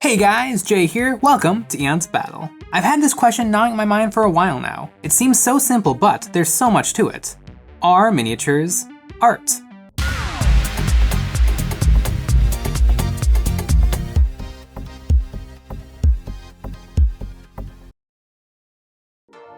Hey guys, Jay here, welcome to EonsBattle. I've had this question gnawing at my mind for a while now. It seems so simple, but there's so much to it. Are miniatures art?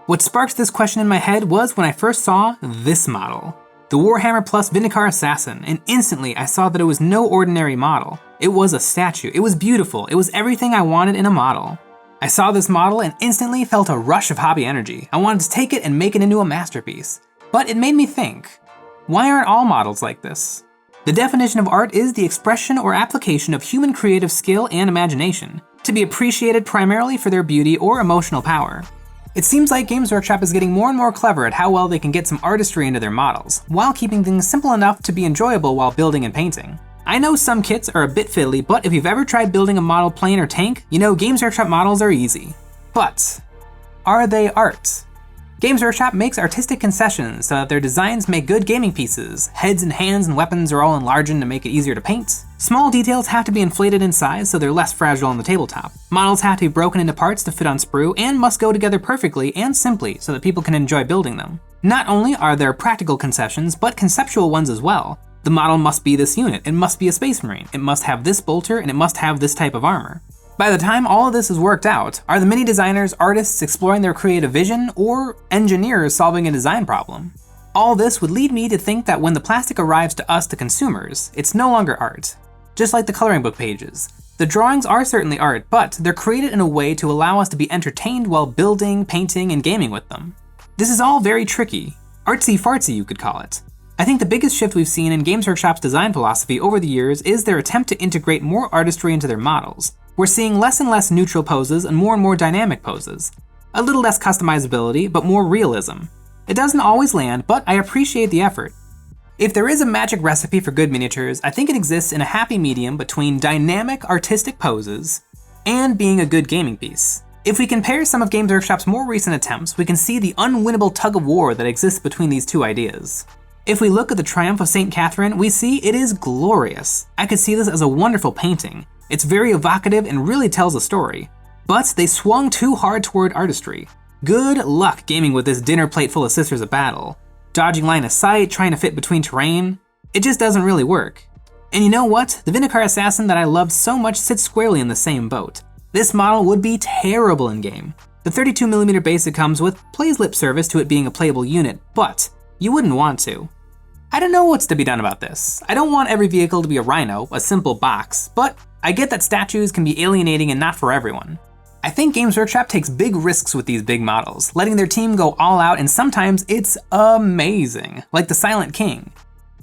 What sparked this question in my head was when I first saw this model, the Warhammer Plus Vindikar Assassin, and instantly I saw that it was no ordinary model. It was a statue, it was beautiful, it was everything I wanted in a model. I saw this model and instantly felt a rush of hobby energy. I wanted to take it and make it into a masterpiece. But it made me think, why aren't all models like this? The definition of art is the expression or application of human creative skill and imagination, to be appreciated primarily for their beauty or emotional power. It seems like Games Workshop is getting more and more clever at how well they can get some artistry into their models, while keeping things simple enough to be enjoyable while building and painting. I know some kits are a bit fiddly, but if you've ever tried building a model plane or tank, you know Games Workshop models are easy. But are they art? Games Workshop makes artistic concessions so that their designs make good gaming pieces. Heads and hands and weapons are all enlarged to make it easier to paint. Small details have to be inflated in size so they're less fragile on the tabletop. Models have to be broken into parts to fit on sprue and must go together perfectly and simply so that people can enjoy building them. Not only are there practical concessions, but conceptual ones as well. The model must be this unit, it must be a Space Marine, it must have this bolter, and it must have this type of armor. By the time all of this is worked out, are the mini designers artists exploring their creative vision, or engineers solving a design problem? All this would lead me to think that when the plastic arrives to us, the consumers, it's no longer art. Just like the coloring book pages. The drawings are certainly art, but they're created in a way to allow us to be entertained while building, painting, and gaming with them. This is all very tricky. Artsy-fartsy, you could call it. I think the biggest shift we've seen in Games Workshop's design philosophy over the years is their attempt to integrate more artistry into their models. We're seeing less and less neutral poses and more dynamic poses. A little less customizability, but more realism. It doesn't always land, but I appreciate the effort. If there is a magic recipe for good miniatures, I think it exists in a happy medium between dynamic artistic poses and being a good gaming piece. If we compare some of Games Workshop's more recent attempts, we can see the unwinnable tug of war that exists between these two ideas. If we look at the Triumph of St. Catherine, we see it is glorious. I could see this as a wonderful painting. It's very evocative and really tells a story. But they swung too hard toward artistry. Good luck gaming with this dinner plate full of Sisters of Battle. Dodging line of sight, trying to fit between terrain. It just doesn't really work. And you know what? The Vindikar Assassin that I loved so much sits squarely in the same boat. This model would be terrible in game. The 32mm base it comes with plays lip service to it being a playable unit, but you wouldn't want to. I don't know what's to be done about this. I don't want every vehicle to be a rhino, a simple box, but I get that statues can be alienating and not for everyone. I think Games Workshop takes big risks with these big models, letting their team go all out, and sometimes it's amazing, like the Silent King.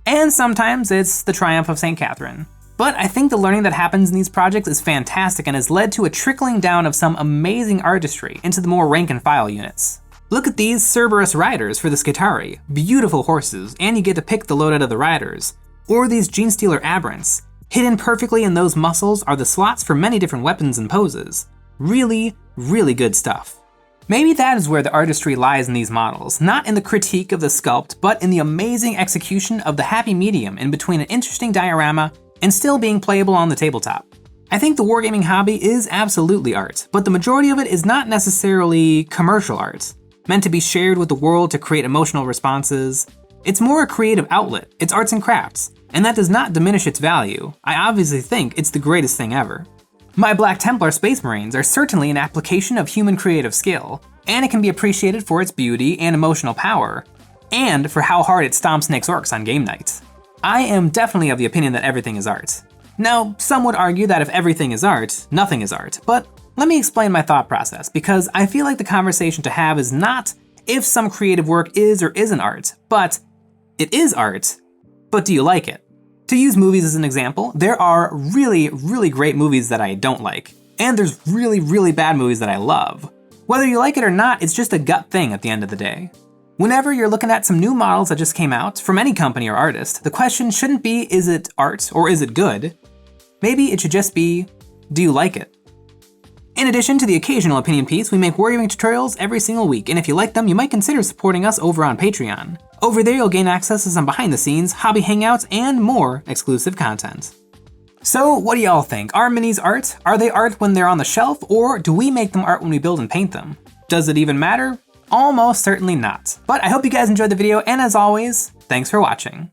And sometimes it's the Triumph of St. Catherine. But I think the learning that happens in these projects is fantastic and has led to a trickling down of some amazing artistry into the more rank and file units. Look at these Cerberus riders for the Skitarii, beautiful horses, and you get to pick the load out of the riders. Or these Genestealer Aberrants. Hidden perfectly in those muscles are the slots for many different weapons and poses. Really good stuff. Maybe that is where the artistry lies in these models, not in the critique of the sculpt, but in the amazing execution of the happy medium in between an interesting diorama and still being playable on the tabletop. I think the wargaming hobby is absolutely art, but the majority of it is not necessarily commercial art, meant to be shared with the world to create emotional responses. It's more a creative outlet, it's arts and crafts, and that does not diminish its value. I obviously think it's the greatest thing ever. My Black Templar Space Marines are certainly an application of human creative skill, and it can be appreciated for its beauty and emotional power, and for how hard it stomps Nick's orcs on game nights. I am definitely of the opinion that everything is art. Now, some would argue that if everything is art, nothing is art, but let me explain my thought process, because I feel like the conversation to have is not if some creative work is or isn't art, but it is art, but do you like it? To use movies as an example, there are really great movies that I don't like, and there's really bad movies that I love. Whether you like it or not, it's just a gut thing at the end of the day. Whenever you're looking at some new models that just came out from any company or artist, the question shouldn't be, is it art or is it good? Maybe it should just be, do you like it? In addition to the occasional opinion piece, we make wargaming tutorials every single week, and if you like them, you might consider supporting us over on Patreon. Over there, you'll gain access to some behind the scenes, hobby hangouts, and more exclusive content. So what do y'all think? Are minis art? Are they art when they're on the shelf, or do we make them art when we build and paint them? Does it even matter? Almost certainly not. But I hope you guys enjoyed the video, and as always, thanks for watching.